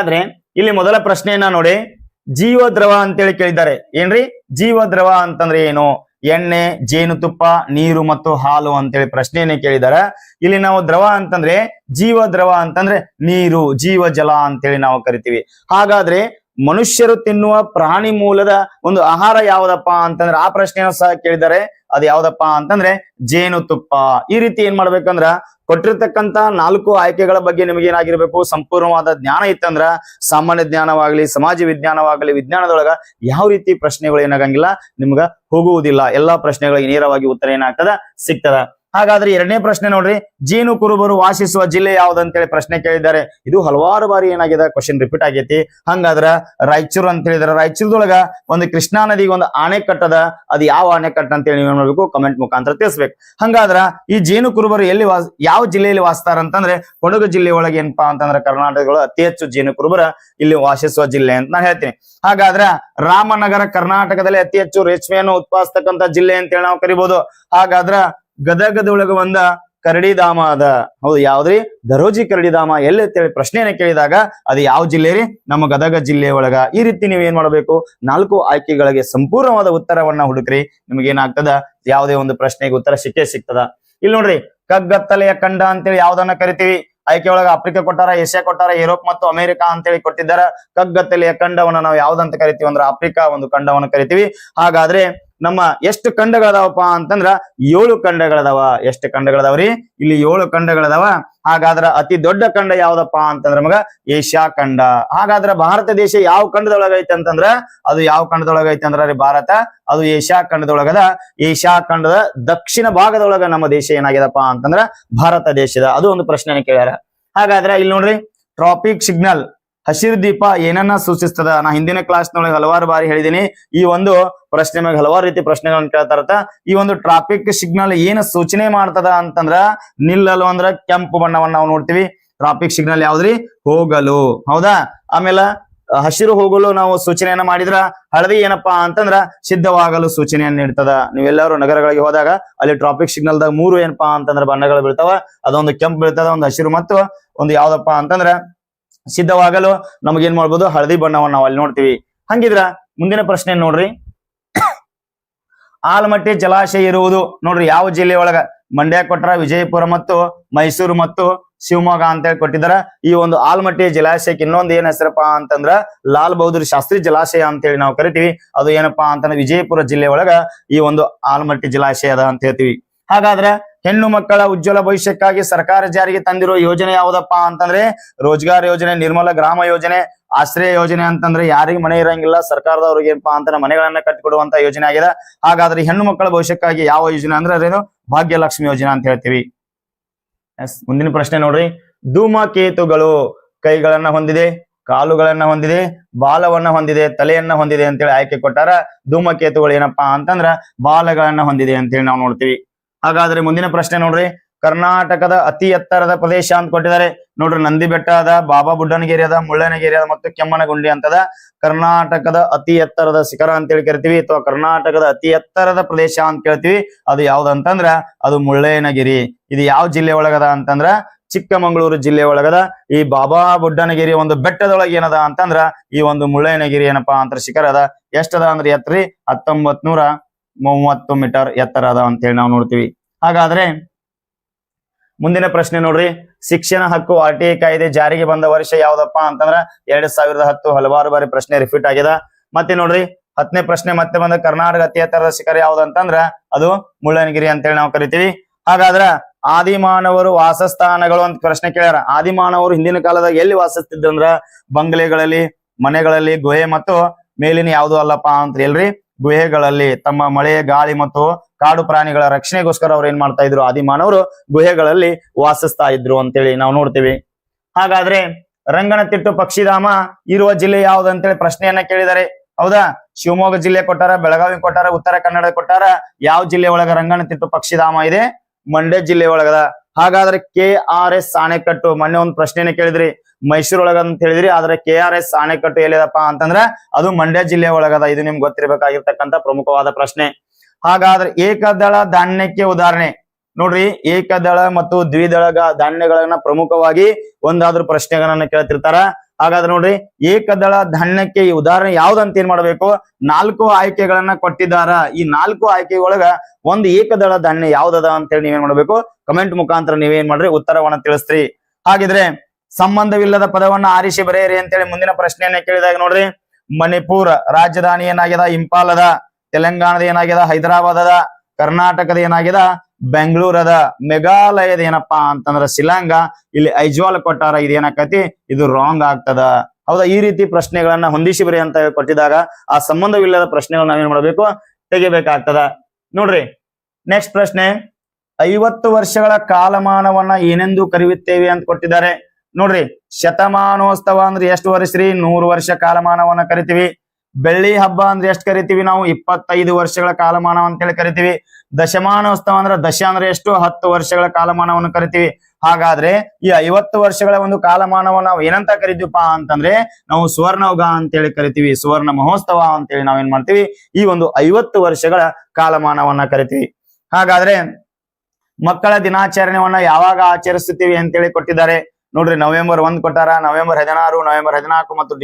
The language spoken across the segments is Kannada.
ಆದ್ರೆ ಇಲ್ಲಿ ಮೊದಲ ಪ್ರಶ್ನೆಯನ್ನ ನೋಡಿ, ಜೀವ ದ್ರವ ಅಂತೇಳಿ ಕೇಳಿದ್ದಾರೆ. ಏನ್ರಿ ಜೀವ ದ್ರವ ಅಂತಂದ್ರೆ ಏನು? ಎಣ್ಣೆ, ಜೇನುತುಪ್ಪ, ನೀರು ಮತ್ತು ಹಾಲು ಅಂತೇಳಿ ಪ್ರಶ್ನೆಯನ್ನೇ ಕೇಳಿದಾರೆ. ಇಲ್ಲಿ ನಾವು ದ್ರವ ಅಂತಂದ್ರೆ ಜೀವ ದ್ರವ ಅಂತಂದ್ರೆ ನೀರು, ಜೀವ ಜಲ ಅಂತೇಳಿ ನಾವು ಕರಿತೀವಿ. ಹಾಗಾದ್ರೆ ಮನುಷ್ಯರು ತಿನ್ನುವ ಪ್ರಾಣಿ ಮೂಲದ ಒಂದು ಆಹಾರ ಯಾವ್ದಪ್ಪ ಅಂತಂದ್ರೆ ಆ ಪ್ರಶ್ನೆಯನ್ನು ಸಹ ಕೇಳಿದ್ದಾರೆ. ಅದು ಯಾವ್ದಪ್ಪ ಅಂತಂದ್ರೆ ಜೇನುತುಪ್ಪ. ಈ ರೀತಿ ಏನ್ ಮಾಡ್ಬೇಕಂದ್ರ ಕೊಟ್ಟಿರ್ತಕ್ಕಂತ 4 ಆಯ್ಕೆಗಳ ಬಗ್ಗೆ ನಿಮಗೆ ಏನಾಗಿರ್ಬೇಕು, ಸಂಪೂರ್ಣವಾದ ಜ್ಞಾನ ಇತ್ತಂದ್ರ ಸಾಮಾನ್ಯ ಜ್ಞಾನವಾಗ್ಲಿ, ಸಮಾಜ ವಿಜ್ಞಾನವಾಗ್ಲಿ, ವಿಜ್ಞಾನದೊಳಗ ಯಾವ ರೀತಿ ಪ್ರಶ್ನೆಗಳು ಏನಾಗಂಗಿಲ್ಲ ನಿಮ್ಗ ಹೋಗುವುದಿಲ್ಲ. ಎಲ್ಲಾ ಪ್ರಶ್ನೆಗಳಿಗೆ ನೇರವಾಗಿ ಉತ್ತರ ಏನಾಗ್ತದ ಸಿಗ್ತದ. ಹಾಗಾದ್ರೆ ಎರಡನೇ ಪ್ರಶ್ನೆ ನೋಡ್ರಿ, ಜೇನು ಕುರುಬರು ವಾಸಿಸುವ ಜಿಲ್ಲೆ ಯಾವ್ದಂತೇಳಿ ಪ್ರಶ್ನೆ ಕೇಳಿದ್ದಾರೆ. ಇದು ಹಲವಾರು ಬಾರಿ ಏನಾಗಿದೆ ಕ್ವಶನ್ ರಿಪೀಟ್ ಆಗೈತಿ. ಹಂಗಾದ್ರ ರಾಯಚೂರು ಅಂತ ಹೇಳಿದಾರೆ. ರಾಯಚೂರದೊಳಗ ಒಂದು ಕೃಷ್ಣಾ ನದಿಗೆ ಒಂದು ಅಣೆಕಟ್ಟದ. ಅದು ಯಾವ ಅಣೆಕಟ್ಟು ಅಂತೇಳಿ ನೀವು ನೋಡ್ಬೇಕು, ಕಮೆಂಟ್ ಮುಖಾಂತರ ತಿಳಿಸ್ಬೇಕು. ಹಂಗಾದ್ರ ಈ ಜೇನು ಕುರುಬರು ಎಲ್ಲಿ ಯಾವ ಜಿಲ್ಲೆಯಲ್ಲಿ ವಾಸಿಸ್ತಾರ ಅಂತಂದ್ರೆ ಕೊಡಗು ಜಿಲ್ಲೆ ಒಳಗೆ ಏನಪ್ಪಾ ಅಂತಂದ್ರೆ ಕರ್ನಾಟಕಗಳು ಅತಿ ಹೆಚ್ಚು ಜೇನು ಕುರುಬರ ಇಲ್ಲಿ ವಾಸಿಸುವ ಜಿಲ್ಲೆ ಅಂತ ನಾನು ಹೇಳ್ತೀನಿ. ಹಾಗಾದ್ರ ರಾಮನಗರ ಕರ್ನಾಟಕದಲ್ಲಿ ಅತಿ ಹೆಚ್ಚು ರೇಷ್ಮೆಯನ್ನು ಉತ್ಪಾದಿಸ್ತಕ್ಕಂಥ ಜಿಲ್ಲೆ ಅಂತೇಳಿ ನಾವು ಕರಿಬಹುದು. ಹಾಗಾದ್ರ ಗದಗದೊಳಗ ಒಂದ ಕರಡಿಧಾಮ ಅದ. ಹೌದು, ಯಾವ್ದ್ರಿ? ದರೋಜಿ ಕರಡಿಧಾಮ ಎಲ್ಲಿ ಅಂತೇಳಿ ಪ್ರಶ್ನೆಯನ್ನ ಕೇಳಿದಾಗ ಅದು ಯಾವ ಜಿಲ್ಲೆ ರೀ? ನಮ್ಮ ಗದಗ ಜಿಲ್ಲೆ ಒಳಗ. ಈ ರೀತಿ ನೀವು ಏನ್ ಮಾಡಬೇಕು, 4 ಆಯ್ಕೆಗಳಿಗೆ ಸಂಪೂರ್ಣವಾದ ಉತ್ತರವನ್ನ ಹುಡುಕ್ರಿ. ನಿಮ್ಗೆ ಏನಾಗ್ತದ, ಯಾವುದೇ ಒಂದು ಪ್ರಶ್ನೆಗೆ ಉತ್ತರ ಸಿಕ್ಕೇ ಸಿಗ್ತದ. ಇಲ್ಲಿ ನೋಡ್ರಿ, ಕಗ್ಗತ್ತಲೆಯ ಖಂಡ ಅಂತೇಳಿ ಯಾವ್ದನ್ನ ಕರಿತೀವಿ? ಆಯ್ಕೆ ಒಳಗ ಆಫ್ರಿಕಾ ಕೊಟ್ಟಾರ, ಏಷ್ಯಾ ಕೊಟ್ಟಾರ, ಯುರೋಪ್ ಮತ್ತು ಅಮೆರಿಕಾ ಅಂತೇಳಿ ಕೊಟ್ಟಿದ್ದಾರೆ. ಕಗ್ಗತ್ತಲೆಯ ಖಂಡವನ್ನ ನಾವು ಯಾವ್ದಂತ ಕರಿತೀವಿ ಅಂದ್ರೆ ಆಫ್ರಿಕಾ ಒಂದು ಖಂಡವನ್ನ ಕರಿತೀವಿ. ಹಾಗಾದ್ರೆ ನಮ್ಮ ಎಷ್ಟು ಖಂಡಗಳದಾವಪ್ಪ ಅಂತಂದ್ರ 7 ಖಂಡಗಳದಾವ. ಎಷ್ಟು ಖಂಡಗಳದಾವ್ರಿ? ಇಲ್ಲಿ 7 ಖಂಡಗಳದಾವ. ಹಾಗಾದ್ರ ಅತಿ ದೊಡ್ಡ ಖಂಡ ಯಾವ್ದಪ್ಪ ಅಂತಂದ್ರ ನಮಗ ಏಷ್ಯಾ ಖಂಡ. ಹಾಗಾದ್ರ ಭಾರತ ದೇಶ ಯಾವ ಖಂಡದೊಳಗೈತೆ ಅಂತಂದ್ರ ಅದು ಯಾವ ಖಂಡದೊಳಗೈತೆ ಅಂದ್ರ ಭಾರತ ಅದು ಏಷ್ಯಾ ಖಂಡದೊಳಗದ. ಏಷ್ಯಾ ಖಂಡದ ದಕ್ಷಿಣ ಭಾಗದೊಳಗ ನಮ್ಮ ದೇಶ ಏನಾಗಿದಪ್ಪ ಅಂತಂದ್ರ ಭಾರತ ದೇಶದ. ಅದು ಒಂದು ಪ್ರಶ್ನೆ ಕೇಳ್ಯಾರ. ಹಾಗಾದ್ರೆ ಇಲ್ಲಿ ನೋಡ್ರಿ, ಟ್ರಾಫಿಕ್ ಸಿಗ್ನಲ್ ಹಸಿರು ದೀಪ ಏನನ್ನ ಸೂಚಿಸ್ತದ? ನಾ ಹಿಂದಿನ ಕ್ಲಾಸ್ನೊಳಗೆ ಹಲವಾರು ಬಾರಿ ಹೇಳಿದೀನಿ. ಈ ಒಂದು ಪ್ರಶ್ನೆ ಮೇಲೆ ಹಲವಾರು ರೀತಿ ಪ್ರಶ್ನೆಗಳನ್ನ ಕೇಳ್ತಾರತ್ತ. ಈ ಒಂದು ಟ್ರಾಫಿಕ್ ಸಿಗ್ನಲ್ ಏನ ಸೂಚನೆ ಮಾಡ್ತದ ಅಂತಂದ್ರ ನಿಲ್ಲಲು ಅಂದ್ರ ಕೆಂಪು ಬಣ್ಣವನ್ನ ನಾವು ನೋಡ್ತೀವಿ. ಟ್ರಾಫಿಕ್ ಸಿಗ್ನಲ್ ಯಾವ್ದ್ರಿ? ಹೋಗಲು. ಹೌದಾ? ಆಮೇಲೆ ಹಸಿರು ಹೋಗಲು ನಾವು ಸೂಚನೆಯನ್ನ ಮಾಡಿದ್ರ, ಹಳದಿ ಏನಪ್ಪಾ ಅಂತಂದ್ರ ಸಿದ್ಧವಾಗಲು ಸೂಚನೆಯನ್ನ ನೀಡ್ತದ. ನೀವೆಲ್ಲರೂ ನಗರಗಳಿಗೆ ಹೋದಾಗ ಅಲ್ಲಿ ಟ್ರಾಫಿಕ್ ಸಿಗ್ನಲ್ ದಾಗ 3 ಏನಪ್ಪಾ ಅಂತಂದ್ರ ಬಣ್ಣಗಳು ಬೀಳ್ತಾವ. ಅದೊಂದು ಕೆಂಪು ಬೀಳ್ತದ, ಒಂದು ಹಸಿರು ಮತ್ತು ಒಂದು ಯಾವ್ದಪ್ಪ ಅಂತಂದ್ರ ಸಿದ್ಧವಾಗಲು ನಮಗೇನ್ ಮಾಡ್ಬೋದು, ಹಳದಿ ಬಣ್ಣವನ್ನ ನಾವು ಅಲ್ಲಿ ನೋಡ್ತೀವಿ. ಹಂಗಿದ್ರ ಮುಂದಿನ ಪ್ರಶ್ನೆ ನೋಡ್ರಿ, ಆಲಮಟ್ಟಿ ಜಲಾಶಯ ಇರುವುದು ನೋಡ್ರಿ ಯಾವ ಜಿಲ್ಲೆ ಒಳಗ? ಮಂಡ್ಯ ಕೊಟ್ಟಾರ, ವಿಜಯಪುರ ಮತ್ತು ಮೈಸೂರು ಮತ್ತು ಶಿವಮೊಗ್ಗ ಅಂತ ಹೇಳಿ ಕೊಟ್ಟಿದಾರ. ಈ ಒಂದು ಆಲಮಟ್ಟಿ ಜಲಾಶಯಕ್ಕೆ ಇನ್ನೊಂದು ಏನ್ ಹೆಸರಪ್ಪ ಅಂತಂದ್ರ ಲಾಲ್ ಬಹದ್ದೂರ್ ಶಾಸ್ತ್ರಿ ಜಲಾಶಯ ಅಂತೇಳಿ ನಾವು ಕರಿತೀವಿ. ಅದು ಏನಪ್ಪಾ ಅಂತಂದ್ರೆ ವಿಜಯಪುರ ಜಿಲ್ಲೆ ಒಳಗ ಈ ಒಂದು ಆಲಮಟ್ಟಿ ಜಲಾಶಯ ಅದ ಅಂತ ಹೇಳ್ತೀವಿ. ಹಾಗಾದ್ರೆ ಹೆಣ್ಣು ಮಕ್ಕಳ ಉಜ್ವಲ ಭವಿಷ್ಯಕ್ಕಾಗಿ ಸರ್ಕಾರ ಜಾರಿಗೆ ತಂದಿರುವ ಯೋಜನೆ ಯಾವ್ದಪ್ಪ ಅಂತಂದ್ರೆ ರೋಜ್ಗಾರ್ ಯೋಜನೆ, ನಿರ್ಮಲ ಗ್ರಾಮ ಯೋಜನೆ, ಆಶ್ರಯ ಯೋಜನೆ. ಅಂತಂದ್ರೆ ಯಾರಿಗೆ ಮನೆ ಇರಂಗಿಲ್ಲ ಸರ್ಕಾರದವ್ರಿಗೆ ಏನಪ್ಪಾ ಅಂತಂದ್ರೆ ಮನೆಗಳನ್ನ ಕಟ್ಟಿಕೊಡುವಂತ ಯೋಜನೆ ಆಗಿದೆ. ಹಾಗಾದ್ರೆ ಹೆಣ್ಣು ಮಕ್ಕಳ ಭವಿಷ್ಯಕ್ಕಾಗಿ ಯಾವ ಯೋಜನೆ ಅಂದ್ರೆ ಅದೇನು ಭಾಗ್ಯಲಕ್ಷ್ಮಿ ಯೋಜನೆ ಅಂತ ಹೇಳ್ತೀವಿ. ಮುಂದಿನ ಪ್ರಶ್ನೆ ನೋಡ್ರಿ, ಧೂಮಕೇತುಗಳು ಕೈಗಳನ್ನ ಹೊಂದಿದೆ, ಕಾಲುಗಳನ್ನ ಹೊಂದಿದೆ, ಬಾಲವನ್ನ ಹೊಂದಿದೆ, ತಲೆಯನ್ನ ಹೊಂದಿದೆ ಅಂತೇಳಿ ಆಯ್ಕೆ ಕೊಟ್ಟಾರ. ಧೂಮಕೇತುಗಳು ಏನಪ್ಪಾ ಅಂತಂದ್ರ ಬಾಲಗಳನ್ನ ಹೊಂದಿದೆ ಅಂತೇಳಿ ನಾವು ನೋಡ್ತೀವಿ. ಹಾಗಾದ್ರೆ ಮುಂದಿನ ಪ್ರಶ್ನೆ ನೋಡ್ರಿ, ಕರ್ನಾಟಕದ ಅತಿ ಎತ್ತರದ ಪ್ರದೇಶ ಅಂತ ಕೊಟ್ಟಿದ್ದಾರೆ. ನೋಡ್ರಿ, ನಂದಿ ಬೆಟ್ಟ ಅದ, ಬಾಬಾ ಬುಡ್ಡನಗಿರಿ ಅದ, ಮುಳ್ಳಯ್ಯನಗಿರಿ ಅದ ಮತ್ತು ಕೆಮ್ಮನಗುಂಡಿ ಅಂತದ. ಕರ್ನಾಟಕದ ಅತಿ ಎತ್ತರದ ಶಿಖರ ಅಂತೇಳಿ ಕರಿತೀವಿ, ಅಥವಾ ಕರ್ನಾಟಕದ ಅತಿ ಎತ್ತರದ ಪ್ರದೇಶ ಅಂತ ಕೇಳ್ತೀವಿ. ಅದು ಯಾವ್ದಂತಂದ್ರ ಅದು ಮುಳ್ಳಯ್ಯನಗಿರಿ. ಇದು ಯಾವ ಜಿಲ್ಲೆ ಒಳಗದ ಅಂತಂದ್ರ ಚಿಕ್ಕಮಗಳೂರು ಜಿಲ್ಲೆ ಒಳಗದ. ಈ ಬಾಬಾ ಬುಡ್ಡನಗಿರಿ ಒಂದು ಬೆಟ್ಟದೊಳಗೆ ಏನದ ಅಂತಂದ್ರ ಈ ಒಂದು ಮುಳ್ಳಯ್ಯನಗಿರಿ ಏನಪ್ಪಾ ಅಂತ ಶಿಖರ ಅದ. ಎಷ್ಟದ ಅಂದ್ರೆ ಎತ್ತರಿ 1930 ಮೀಟರ್ ಎತ್ತರ ಅದ ಅಂತೇಳಿ ನಾವು ನೋಡ್ತೀವಿ. ಹಾಗಾದ್ರೆ ಮುಂದಿನ ಪ್ರಶ್ನೆ ನೋಡ್ರಿ, ಶಿಕ್ಷಣ ಹಕ್ಕು RTI ಕಾಯ್ದೆ ಜಾರಿಗೆ ಬಂದ ವರ್ಷ ಯಾವ್ದಪ್ಪ ಅಂತಂದ್ರ 2010. ಹಲವಾರು ಬಾರಿ ಪ್ರಶ್ನೆ ರಿಪೀಟ್ ಆಗಿದೆ. ಮತ್ತೆ ನೋಡ್ರಿ 10ನೇ ಪ್ರಶ್ನೆ ಮತ್ತೆ ಬಂದ, ಕರ್ನಾಟಕ ಅತಿ ಎತ್ತರದ ಶಿಖರ ಯಾವ್ದಂತಂದ್ರ ಅದು ಮುಳ್ಳಯ್ಯನಗಿರಿ ಅಂತೇಳಿ ನಾವು ಕರಿತೀವಿ. ಹಾಗಾದ್ರ ಆದಿಮಾನವರು ವಾಸಸ್ಥಾನಗಳು ಅಂತ ಪ್ರಶ್ನೆ ಕೇಳ್ಯಾರ. ಆದಿಮಾನವರು ಹಿಂದಿನ ಕಾಲದಾಗ ಎಲ್ಲಿ ವಾಸಿಸ್ತಿದ್ರಂದ್ರ ಬಂಗ್ಲೆಗಳಲ್ಲಿ, ಮನೆಗಳಲ್ಲಿ, ಗುಹೆ ಮತ್ತು ಮೇಲಿನ ಯಾವ್ದು ಅಲ್ಲಪ್ಪ ಅಂತ ಹೇಳ್ರಿ ಗುಹೆಗಳಲ್ಲಿ ತಮ್ಮ ಮಳೆ, ಗಾಳಿ ಮತ್ತು ಕಾಡು ಪ್ರಾಣಿಗಳ ರಕ್ಷಣೆಗೋಸ್ಕರ ಅವ್ರು ಏನ್ ಮಾಡ್ತಾ ಇದ್ರು, ಆದಿಮಾನವರು ಗುಹೆಗಳಲ್ಲಿ ವಾಸಿಸ್ತಾ ಇದ್ರು ಅಂತೇಳಿ ನಾವು ನೋಡ್ತೀವಿ. ಹಾಗಾದ್ರೆ ರಂಗನತಿಟ್ಟು ಪಕ್ಷಿಧಾಮ ಇರುವ ಜಿಲ್ಲೆ ಯಾವ್ದಂತೇಳಿ ಪ್ರಶ್ನೆಯನ್ನ ಕೇಳಿದ್ದಾರೆ. ಹೌದಾ? ಶಿವಮೊಗ್ಗ ಜಿಲ್ಲೆ ಕೊಟ್ಟಾರ, ಬೆಳಗಾವಿ ಕೊಟ್ಟಾರ, ಉತ್ತರ ಕನ್ನಡ ಕೊಟ್ಟಾರ. ಯಾವ ಜಿಲ್ಲೆ ಒಳಗ ರಂಗನತಿಟ್ಟು ಪಕ್ಷಿಧಾಮ ಇದೆ? ಮಂಡ್ಯ ಜಿಲ್ಲೆ ಒಳಗದ. ಹಾಗಾದ್ರೆ KRS ಅಣೆಕಟ್ಟು, ಮೊನ್ನೆ ಒಂದು ಪ್ರಶ್ನೆನ ಕೇಳಿದ್ರಿ ಮೈಸೂರು ಒಳಗ ಅಂತ ಹೇಳಿದ್ರಿ. ಆದ್ರೆ KRS ಅಣೆಕಟ್ಟು ಎಲ್ಲಿದಪ್ಪ ಅಂತಂದ್ರ ಅದು ಮಂಡ್ಯ ಜಿಲ್ಲೆ ಒಳಗದ. ಇದು ನಿಮ್ಗೆ ಗೊತ್ತಿರಬೇಕಾಗಿರ್ತಕ್ಕಂಥ ಪ್ರಮುಖವಾದ ಪ್ರಶ್ನೆ. ಹಾಗಾದ್ರೆ ಏಕದಳ ಧಾನ್ಯಕ್ಕೆ ಉದಾಹರಣೆ ನೋಡ್ರಿ, ಏಕದಳ ಮತ್ತು ದ್ವಿದಳ ಧಾನ್ಯಗಳನ್ನ ಪ್ರಮುಖವಾಗಿ ಒಂದಾದ್ರೂ ಪ್ರಶ್ನೆಗಳನ್ನ ಕೇಳ್ತಿರ್ತಾರ. ಹಾಗಾದ್ರೆ ನೋಡ್ರಿ ಏಕದಳ ಧಾನ್ಯಕ್ಕೆ ಈ ಉದಾಹರಣೆ ಯಾವ್ದಂತ ಏನ್ ಮಾಡ್ಬೇಕು, 4 ಆಯ್ಕೆಗಳನ್ನ ಕೊಟ್ಟಿದ್ದಾರ. ಈ 4 ಆಯ್ಕೆಯೊಳಗ ಒಂದು ಏಕದಳ ಧಾನ್ಯ ಯಾವ್ದದ ಅಂತೇಳಿ ನೀವೇನ್ ಮಾಡ್ಬೇಕು, ಕಮೆಂಟ್ ಮುಖಾಂತರ ನೀವೇನ್ ಮಾಡ್ರಿ ಉತ್ತರವನ್ನ ತಿಳಿಸ್ರಿ. ಹಾಗಿದ್ರೆ ಸಂಬಂಧವಿಲ್ಲದ ಪದವನ್ನ ಆರಿಸಿ ಬರೆಯಿರಿ ಅಂತೇಳಿ ಮುಂದಿನ ಪ್ರಶ್ನೆಯನ್ನ ಕೇಳಿದಾಗ ನೋಡ್ರಿ, ಮಣಿಪುರ್ ರಾಜಧಾನಿ ಏನಾಗ್ಯದ ಇಂಪಾಲದ, ತೆಲಂಗಾಣದ ಏನಾಗ್ಯದ ಹೈದರಾಬಾದದ, ಕರ್ನಾಟಕದ ಏನಾಗ್ಯದ ಬೆಂಗಳೂರದ, ಮೇಘಾಲಯದ ಏನಪ್ಪಾ ಅಂತಂದ್ರ ಶಿಲಾಂಗ, ಇಲ್ಲಿ ಐಜ್ವಾಲ್ ಕೊಟ್ಟಾರ. ಇದೇನಾಕತಿ, ಇದು ರಾಂಗ್ ಆಗ್ತದ. ಹೌದಾ, ಈ ರೀತಿ ಪ್ರಶ್ನೆಗಳನ್ನ ಹೊಂದಿಸಿ ಬರಿ ಅಂತ ಕೊಟ್ಟಿದಾಗ ಆ ಸಂಬಂಧವಿಲ್ಲದ ಪ್ರಶ್ನೆಗಳನ್ನ ನಾವೇನ್ ಮಾಡ್ಬೇಕು, ತೆಗಿಬೇಕಾಗ್ತದ. ನೋಡ್ರಿ ನೆಕ್ಸ್ಟ್ ಪ್ರಶ್ನೆ, 50 ವರ್ಷಗಳ ಕಾಲಮಾನವನ್ನ ಏನೆಂದು ಕರೆಯುತ್ತೇವೆ ಅಂತ ಕೊಟ್ಟಿದ್ದಾರೆ. ನೋಡ್ರಿ ಶತಮಾನೋತ್ಸವ ಅಂದ್ರೆ ಎಷ್ಟು ವರ್ಷ ರೀ, 100 ವರ್ಷ ಕಾಲಮಾನವನ್ನ ಕರಿತೀವಿ. ಬೆಳ್ಳಿ ಹಬ್ಬ ಅಂದ್ರೆ ಎಷ್ಟು ಕರಿತೀವಿ ನಾವು, 25 ವರ್ಷಗಳ ಕಾಲಮಾನ ಅಂತೇಳಿ ಕರಿತೀವಿ. ದಶಮಾನೋತ್ಸವ ಅಂದ್ರೆ ದಶ ಅಂದ್ರೆ ಎಷ್ಟು, 10 ವರ್ಷಗಳ ಕಾಲಮಾನವನ್ನು ಕರಿತೀವಿ. ಹಾಗಾದ್ರೆ ಈ 50 ವರ್ಷಗಳ ಒಂದು ಕಾಲಮಾನವನ್ನ ನಾವು ಏನಂತ ಕರಿತೀವಪ್ಪ ಅಂತಂದ್ರೆ ನಾವು ಸುವರ್ಣಯುಗ ಅಂತೇಳಿ ಕರಿತೀವಿ. ಸುವರ್ಣ ಮಹೋತ್ಸವ ಅಂತೇಳಿ ನಾವೇನ್ ಮಾಡ್ತೀವಿ, ಈ ಒಂದು 50 ವರ್ಷಗಳ ಕಾಲಮಾನವನ್ನ ಕರಿತೀವಿ. ಹಾಗಾದ್ರೆ ಮಕ್ಕಳ ದಿನಾಚರಣೆಯನ್ನ ಯಾವಾಗ ಆಚರಿಸುತ್ತೀವಿ ಅಂತೇಳಿ ಕೊಟ್ಟಿದ್ದಾರೆ. ನೋಡ್ರಿ ನವೆಂಬರ್ 1 ಕೊಟ್ಟಾರ, ನವೆಂಬರ್ 16, ನವೆಂಬರ್ 14 ಮತ್ತು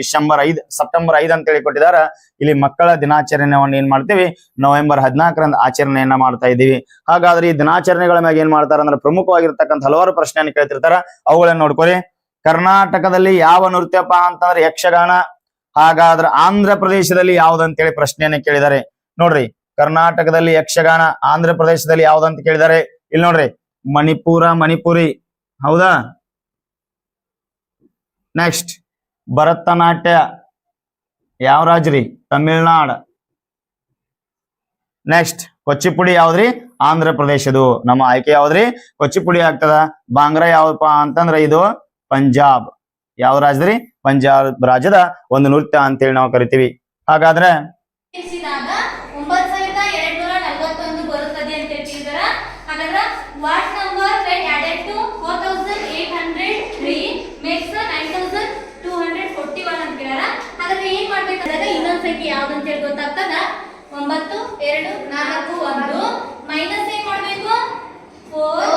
ಸೆಪ್ಟೆಂಬರ್ 5 ಅಂತೇಳಿ ಕೊಟ್ಟಿದಾರ. ಇಲ್ಲಿ ಮಕ್ಕಳ ದಿನಾಚರಣೆಯನ್ನ ಏನ್ ಮಾಡ್ತೀವಿ, ನವೆಂಬರ್ 14ರಂದು ಆಚರಣೆಯನ್ನ ಮಾಡ್ತಾ ಇದೀವಿ. ಹಾಗಾದ್ರೆ ಈ ದಿನಾಚರಣೆಗಳ ಮ್ಯಾಗ ಏನ್ ಮಾಡ್ತಾರ ಅಂದ್ರೆ ಪ್ರಮುಖವಾಗಿರ್ತಕ್ಕಂಥ ಹಲವಾರು ಪ್ರಶ್ನೆಯನ್ನು ಕೇಳ್ತಿರ್ತಾರ, ಅವುಗಳನ್ನ ನೋಡ್ಕೊರಿ. ಕರ್ನಾಟಕದಲ್ಲಿ ಯಾವ ನೃತ್ಯಪ್ಪ ಅಂತಂದ್ರೆ ಯಕ್ಷಗಾನ. ಹಾಗಾದ್ರೆ ಆಂಧ್ರ ಪ್ರದೇಶದಲ್ಲಿ ಯಾವ್ದಂತೇಳಿ ಪ್ರಶ್ನೆಯನ್ನ ಕೇಳಿದ್ದಾರೆ. ನೋಡ್ರಿ ಕರ್ನಾಟಕದಲ್ಲಿ ಯಕ್ಷಗಾನ, ಆಂಧ್ರ ಪ್ರದೇಶದಲ್ಲಿ ಯಾವ್ದಂತ ಕೇಳಿದ್ದಾರೆ. ಇಲ್ಲಿ ನೋಡ್ರಿ ಮಣಿಪುರಿ, ಹೌದಾ. ನೆಕ್ಸ್ಟ್ ಭರತನಾಟ್ಯ ಯಾವ ರಾಜ್ರಿ, ತಮಿಳ್ನಾಡು. ನೆಕ್ಸ್ಟ್ ಕೊಚ್ಚಿಪುಡಿ ಯಾವ್ದ್ರಿ, ಆಂಧ್ರ ಪ್ರದೇಶದು. ನಮ್ಮ ಆಯ್ಕೆ ಯಾವ್ದ್ರಿ, ಕೊಚ್ಚಿಪುಡಿ ಆಗ್ತದ. ಬಾಂಗ್ರಾ ಯಾವ್ದಪ್ಪ ಅಂತಂದ್ರ ಇದು ಪಂಜಾಬ್. ಯಾವ ರಾಜ್ಯದ್ರಿ, ಪಂಜಾಬ್ ರಾಜ್ಯದ ಒಂದು ನೃತ್ಯ ಅಂತೇಳಿ ನಾವು ಕರಿತೀವಿ. ಹಾಗಾದ್ರೆ ಯಾವ್ದಂತ ಹೇಳಿ ಗೊತ್ತಾಗ್ತದ. 9, 2, 4, 1 ಮೈನಸ್ ಏನ್ ಮಾಡ್ಬೇಕು, 4